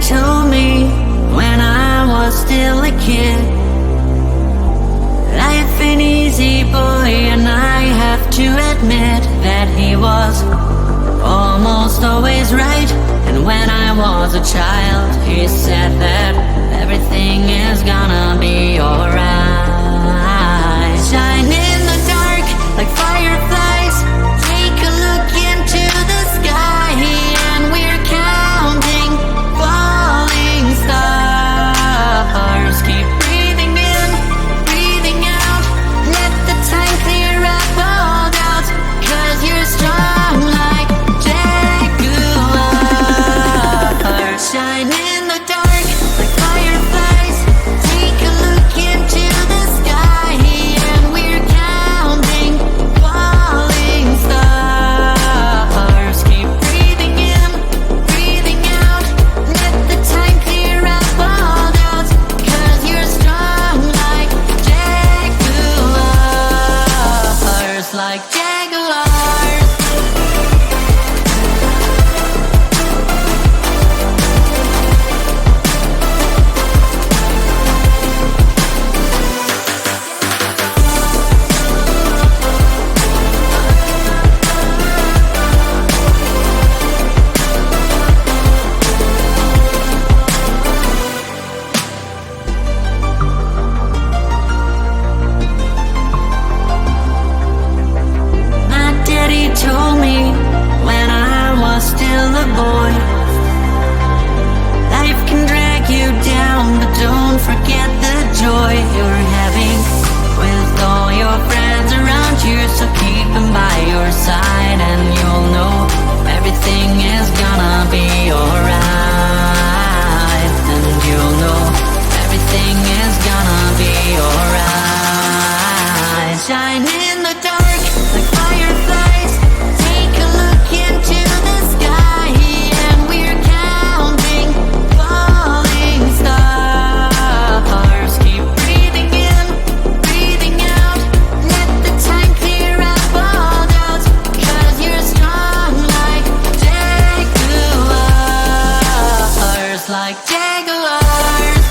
told me when I was still a kid, life ain't easy, boy, and I have to admit that he was almost always right. And when I was a child, he said that everything is gonna be alright. Shine in the dark like fireflies, take a look into the sky, and we're counting falling stars. Keep breathing in, breathing out, let the time clear up all doubts, 'cause you're strong like jaguars. Shine in the dark like fireflies, take a look into the sky, and we're counting falling stars. Keep breathing in, breathing out, let the time clear up all doubts, 'cause you're strong like jaguars, like jaguars. My daddy told me when I was still a boy, life can drag you down, but don't forget the joy you're having with all your friends around you. So keep them by your side, and you'll know everything is gonna be alright. And you'll know everything is gonna be alright. Shine in the dark like fireflies, take a look into the sky, and we're counting falling stars. Keep breathing in, breathing out, let the time clear up all doubts, 'cause you're strong like jaguars, like jaguars.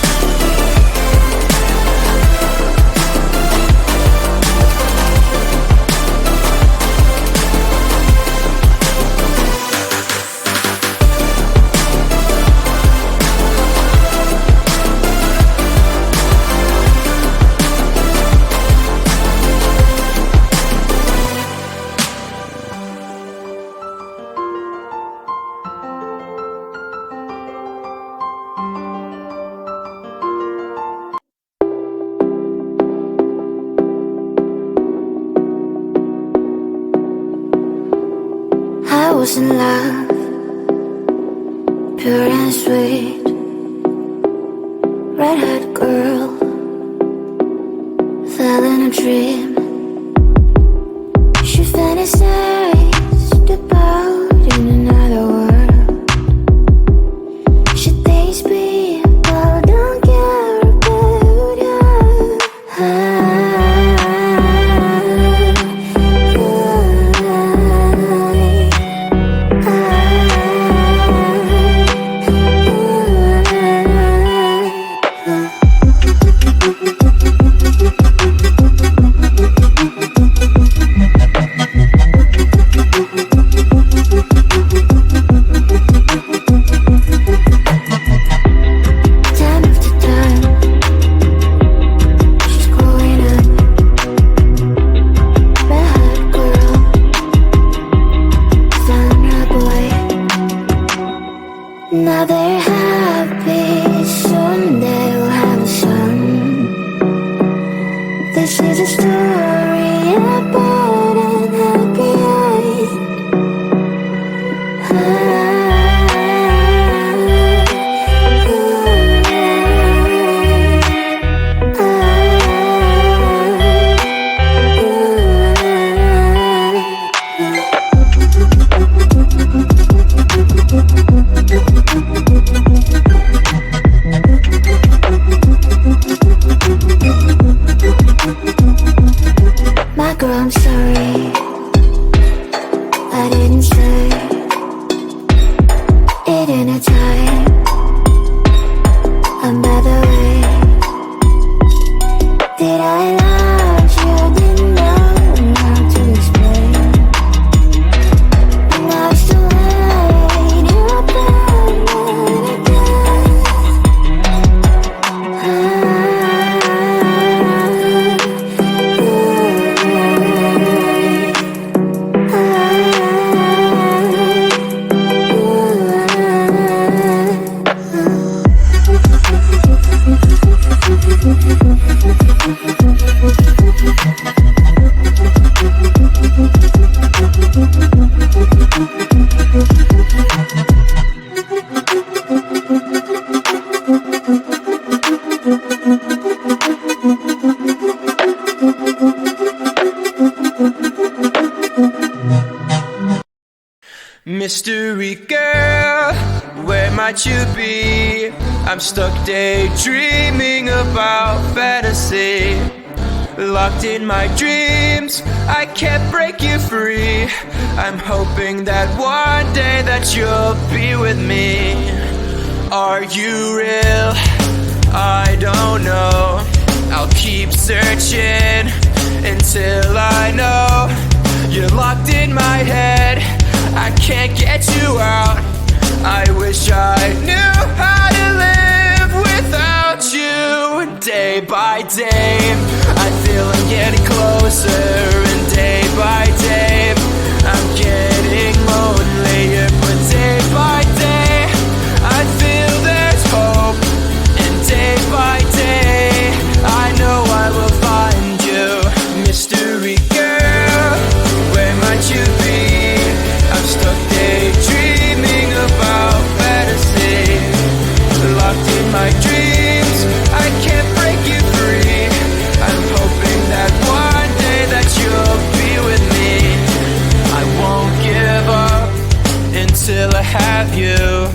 I was in love, pure and sweet, red-haired girl, fell in a dream. She fantasized about in another world. She thinks people don't care about her. Mystery girl, where might you be? I'm stuck daydreaming about fantasy. Locked in my dreams, I can't break you free. I'm hoping that one day that you'll be with me. Are you real? I don't know. I'll keep searching until I know. You're locked in my head, I can't get you out. I wish I knew how to live without you. Day by day, I feel I'm getting closer, and day by day, I'm getting lonelier. But day by day, I feel there's hope, and day by day, I know I will find you. Mystery girl, where might you be? I'm stuck daydreaming about fantasy. Locked in my dreams, I can't break you free. I'm hoping that one day that you'll be with me. I won't give up until I have you.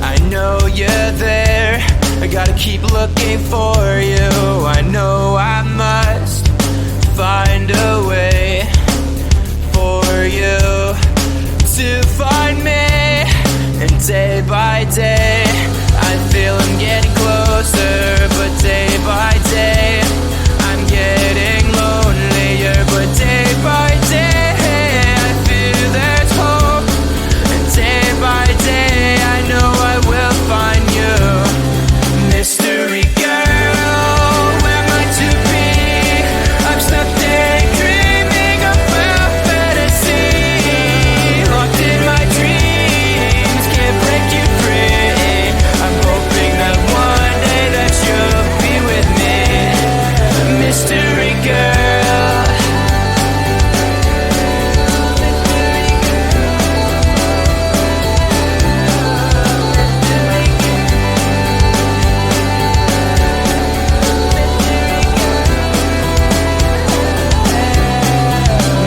I know you're there, I gotta keep looking for you. I know I must find a way for you to find me. And day by day, I feel I'm getting closer. But day by day, I'm getting lonelier. But day by day, I feel there's hope. And day by day, I know I will find you. Mystery girl, where might you be? I'm stuck daydreaming about fantasy. Locked in my dreams, can't break you free. I'm hoping that one day that you'll be with me. Mystery girl.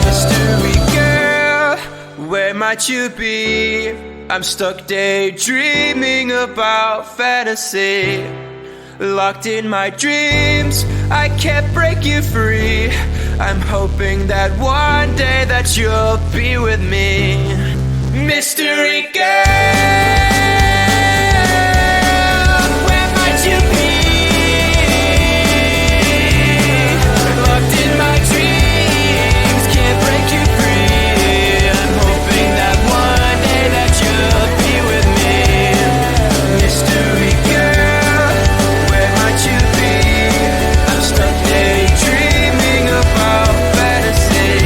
Mystery girl, where might you be? I'm stuck daydreaming about fantasy. Locked in my dreams, I can't break you free. I'm hoping that one day that you'll be with me. Mystery girl, where might you be? Locked in my dreams, can't break you free. I'm hoping that one day that you'll be with me. Mystery girl, where might you be? I'm stuck daydreaming about fantasy.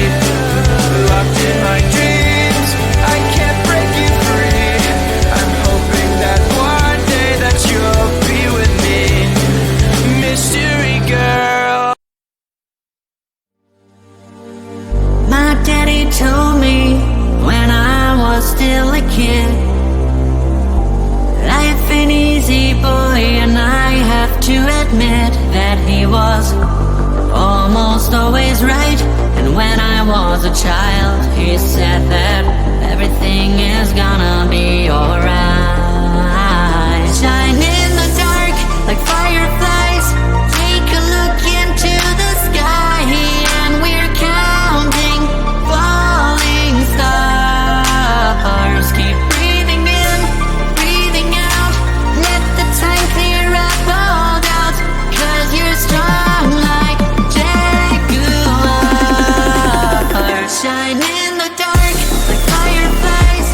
Locked in my dreams, I can't break you free. I'm hoping that one day that you'll be with me. Mystery girl. My daddy told me when I was still a kid, life ain't easy, boy, and I have to admit that he was almost always right. And when I was a child, he said that everything is gonna be alright. Shine in the dark like fireflies, take a look into the sky, and we're counting falling stars. Keep breathing in, breathing out, let the time clear up all doubts, 'cause you're strong like jaguars. Shine in the dark like fireflies,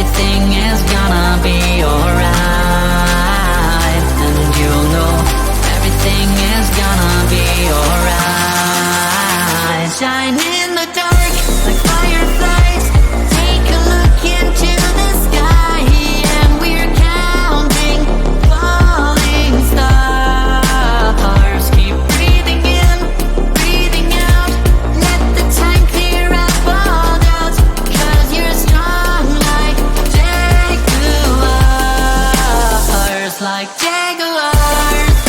everything is gonna be alright. And you'll know everything is gonna be alright. Shine in the dark like fireflies. Take a look into the sky, and we're counting falling stars. Keep breathing in, breathing out. Let the time clear up all doubts, 'cause you're strong like jaguars, like jaguars.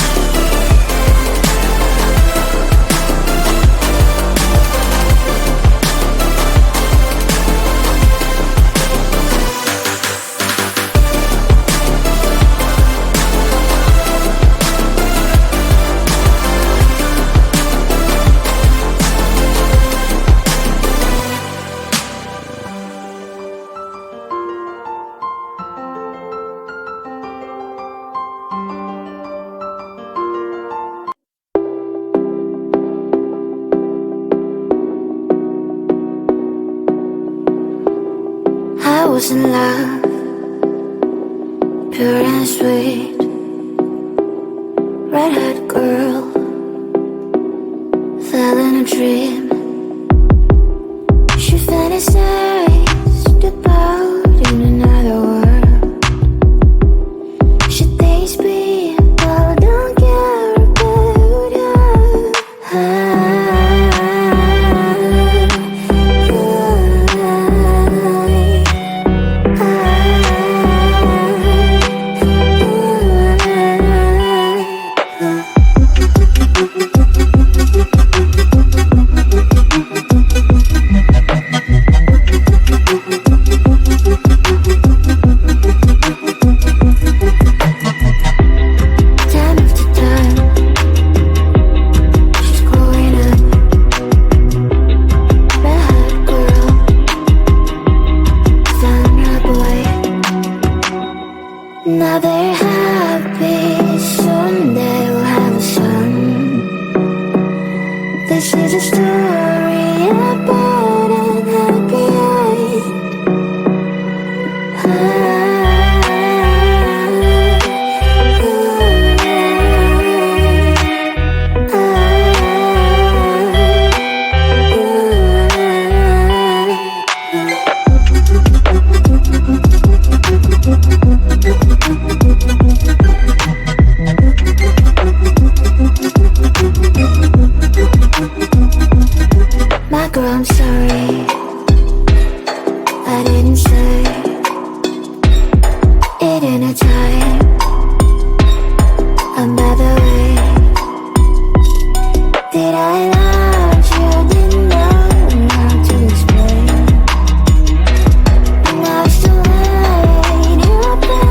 I was in love, pure and sweet, red-haired girl, fell in a dream. She fantasized about in another world. Should days be about, don't care about time after time, she's growing up, red-haired girl, found her boy. Now they're happy, soon they'll have a son. This is a story about an happy My girl, I'm sorry, I didn't say it in a time. And by the way, did I love you? Didn't know how to explain. But now it's too late, you're back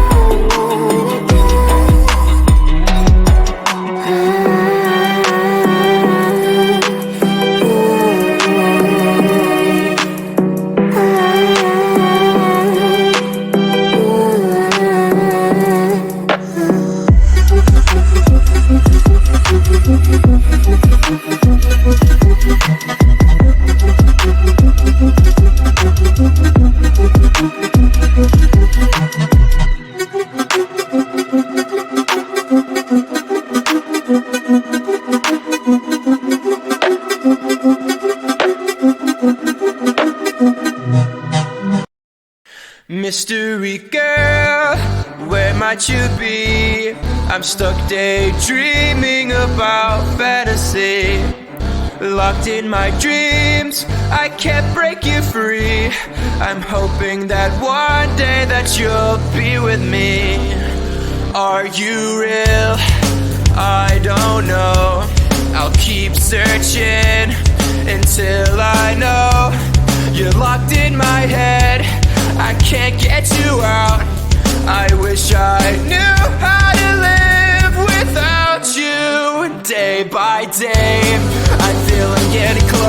Mystery girl, where might you be? I'm stuck daydreaming about fantasy. Locked in my dreams, I can't break you free. I'm hoping that one day that you'll be with me. Are you real? I don't know. I'll keep searching until I know. You're locked in my head, I can't get you out. I wish I knew how to live without you. Day by day, I feel I'm getting closer.